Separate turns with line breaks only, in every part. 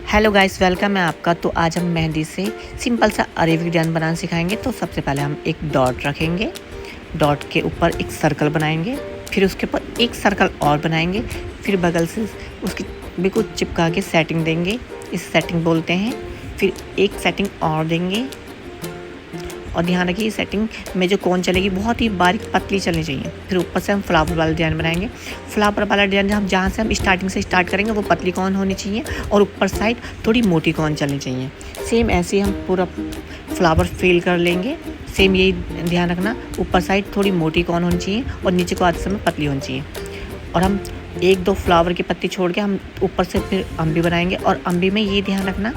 Hello guys, welcome है आपका। तो आज हम मेहंदी से सिंपल सा अरेबिक डिज़ाइन बनाना सिखाएंगे। तो सबसे पहले हम एक डॉट रखेंगे, डॉट के ऊपर एक सर्कल बनाएंगे, फिर उसके ऊपर एक सर्कल और बनाएंगे, फिर बगल से उसकी बिल्कुल चिपका के सेटिंग देंगे, इस सेटिंग बोलते हैं। फिर एक सेटिंग और देंगे और ध्यान रखिए सेटिंग में जो कौन चलेगी बहुत ही बारीक पतली चलनी चाहिए। फिर ऊपर से हम फ्लावर वाला डिज़ाइन बनाएंगे। फ्लावर वाला डिज़ाइन हम जहाँ से हम स्टार्टिंग से स्टार्ट करेंगे वो पतली कौन होनी चाहिए और ऊपर साइड थोड़ी मोटी कौन चलनी चाहिए। सेम ऐसे ही हम पूरा फ्लावर फिल कर लेंगे। सेम यही ध्यान रखना, ऊपर साइड थोड़ी मोटी कौन होनी चाहिए और नीचे को आधे समय पतली होनी चाहिए। और हम एक दो फ्लावर की पत्ती छोड़ के हम ऊपर से फिर अम्बी बनाएंगे। और अम्बी में ये ध्यान रखना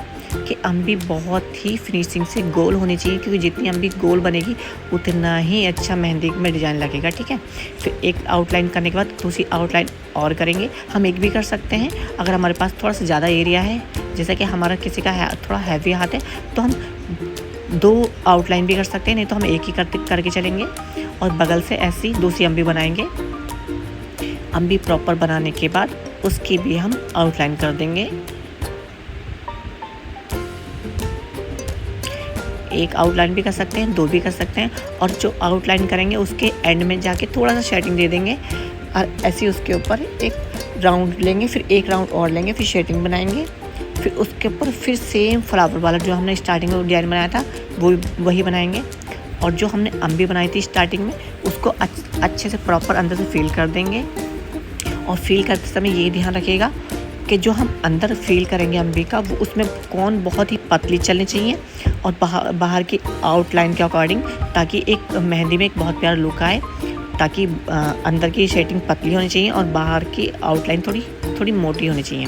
कि अम्बी बहुत ही फिनिशिंग से गोल होनी चाहिए, क्योंकि जितनी अम्बी गोल बनेगी उतना ही अच्छा मेहंदी में डिज़ाइन लगेगा। ठीक है, फिर एक आउटलाइन करने के बाद दूसरी आउटलाइन और करेंगे। हम एक भी कर सकते हैं अगर हमारे पास थोड़ा सा ज़्यादा एरिया है, जैसे कि हमारा किसी का थोड़ा हैवी हाथ है तो हम दो आउटलाइन भी कर सकते हैं, नहीं तो हम एक ही करके चलेंगे। और बगल से ऐसी दूसरी अम्बी बनाएंगे। अम्बी प्रॉपर बनाने के बाद उसकी भी हम आउटलाइन कर देंगे। एक आउटलाइन भी कर सकते हैं, दो भी कर सकते हैं। और जो आउटलाइन करेंगे उसके एंड में जाके थोड़ा सा शेडिंग दे देंगे और ऐसे उसके ऊपर एक राउंड लेंगे, फिर एक राउंड और लेंगे, फिर शेडिंग बनाएंगे। फिर उसके ऊपर फिर सेम फ्लावर वाला जो हमने स्टार्टिंग में डिज़ाइन बनाया था वो वही बनाएंगे। और जो हमने अम्बी बनाई थी स्टार्टिंग में उसको अच्छे से प्रॉपर अंदर से फिल कर देंगे। और फिल करते समय ये ध्यान रखिएगा कि जो हम अंदर फिल करेंगे अम्बी का वो उसमें कौन बहुत ही पतली चलनी चाहिए और बाहर की आउटलाइन के अकॉर्डिंग, ताकि एक मेहंदी में एक बहुत प्यारा लुक आए। ताकि अंदर की शेडिंग पतली होनी चाहिए और बाहर की आउटलाइन थोड़ी मोटी होनी चाहिए,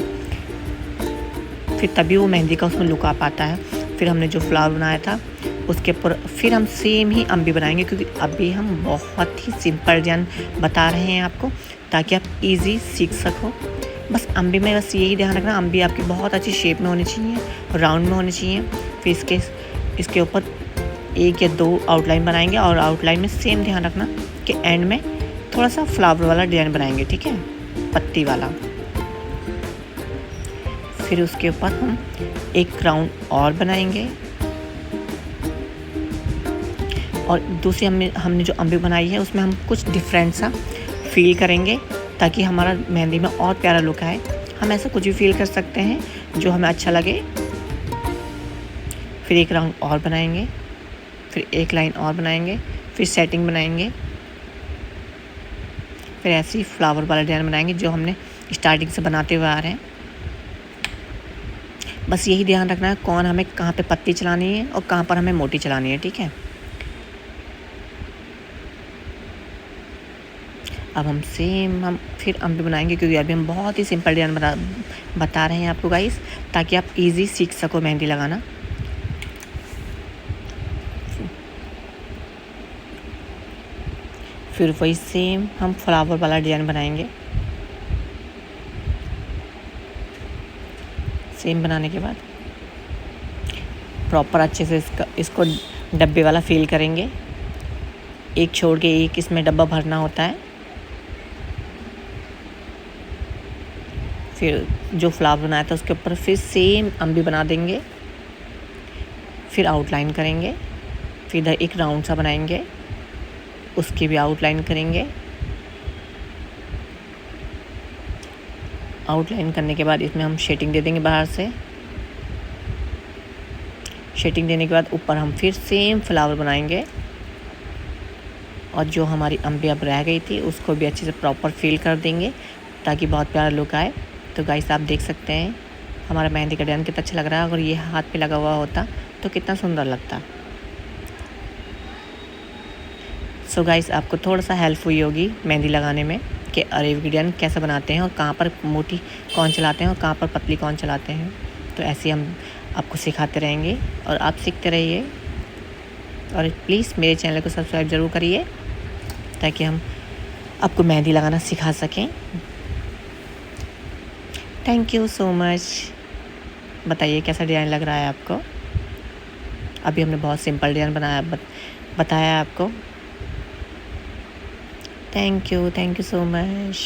फिर तभी वो मेहंदी का उसमें लुक आ पाता है। फिर हमने जो फ्लावर बनाया था उसके ऊपर फिर हम सेम ही अम्बी बनाएंगे, क्योंकि अभी हम बहुत ही सिंपल डिज़ाइन बता रहे हैं आपको ताकि आप इजी सीख सको। बस अम्बी में बस यही ध्यान रखना, अम्बी आपकी बहुत अच्छी शेप में होनी चाहिए, राउंड में होनी चाहिए। फिर इसके ऊपर एक या दो आउटलाइन बनाएंगे और आउटलाइन में सेम ध्यान रखना कि एंड में थोड़ा सा फ्लावर वाला डिज़ाइन बनाएंगे, ठीक है, पत्ती वाला। फिर उसके ऊपर हम एक राउंड और बनाएंगे और दूसरी हमने जो अम्बी बनाई है उसमें हम कुछ डिफरेंट सा फील करेंगे ताकि हमारा मेहंदी में और प्यारा लुक आए। हम ऐसा कुछ भी फील कर सकते हैं जो हमें अच्छा लगे। फिर एक राउंड और बनाएंगे, फिर एक लाइन और बनाएंगे, फिर सेटिंग बनाएंगे, फिर ऐसे ही फ्लावर वाला डिज़ाइन बनाएंगे जो हमने स्टार्टिंग से बनाते हुए आ रहे हैं। बस यही ध्यान रखना है कौन हमें कहाँ पे पत्ती चलानी है और कहाँ पर हमें मोटी चलानी है, ठीक है। अब हम फिर अम्बी बनाएंगे, क्योंकि अभी हम बहुत ही सिंपल डिज़ाइन बता रहे हैं आपको गाइस, ताकि आप इजी सीख सको मेहंदी लगाना। फिर वही सेम हम फ्लावर वाला डिज़ाइन बनाएंगे। सेम बनाने के बाद प्रॉपर अच्छे से इसको डब्बे वाला फिल करेंगे। एक छोड़ के एक इसमें डब्बा भरना होता है। फिर जो फ्लावर बनाया था उसके ऊपर फिर सेम अम्बी बना देंगे, फिर आउटलाइन करेंगे, फिर इधर एक राउंड सा बनाएंगे, उसकी भी आउटलाइन करेंगे। आउटलाइन करने के बाद इसमें हम शेडिंग दे देंगे बाहर से। शेडिंग देने के बाद ऊपर हम फिर सेम फ्लावर बनाएंगे और जो हमारी अम्बी अब रह गई थी उसको भी अच्छे से प्रॉपर फिल कर देंगे ताकि बहुत प्यारा लुक आए। तो गाइस आप देख सकते हैं हमारा मेहंदी का डिज़ाइन कितना अच्छा लग रहा है। अगर ये हाथ पे लगा हुआ होता तो कितना सुंदर लगता। सो गाइस आपको थोड़ा सा हेल्प हुई होगी मेहंदी लगाने में कि अरेबिक डिज़ाइन कैसे बनाते हैं और कहाँ पर मोटी कौन चलाते हैं और कहाँ पर पतली कौन चलाते हैं। तो ऐसे हम आपको सिखाते रहेंगे और आप सीखते रहिए। और प्लीज़ मेरे चैनल को सब्सक्राइब ज़रूर करिए ताकि हम आपको मेहंदी लगाना सिखा सकें। Thank you so much. बताइए कैसा डिज़ाइन लग रहा है आपको। अभी हमने बहुत सिंपल डिज़ाइन बताया आपको। Thank you so much.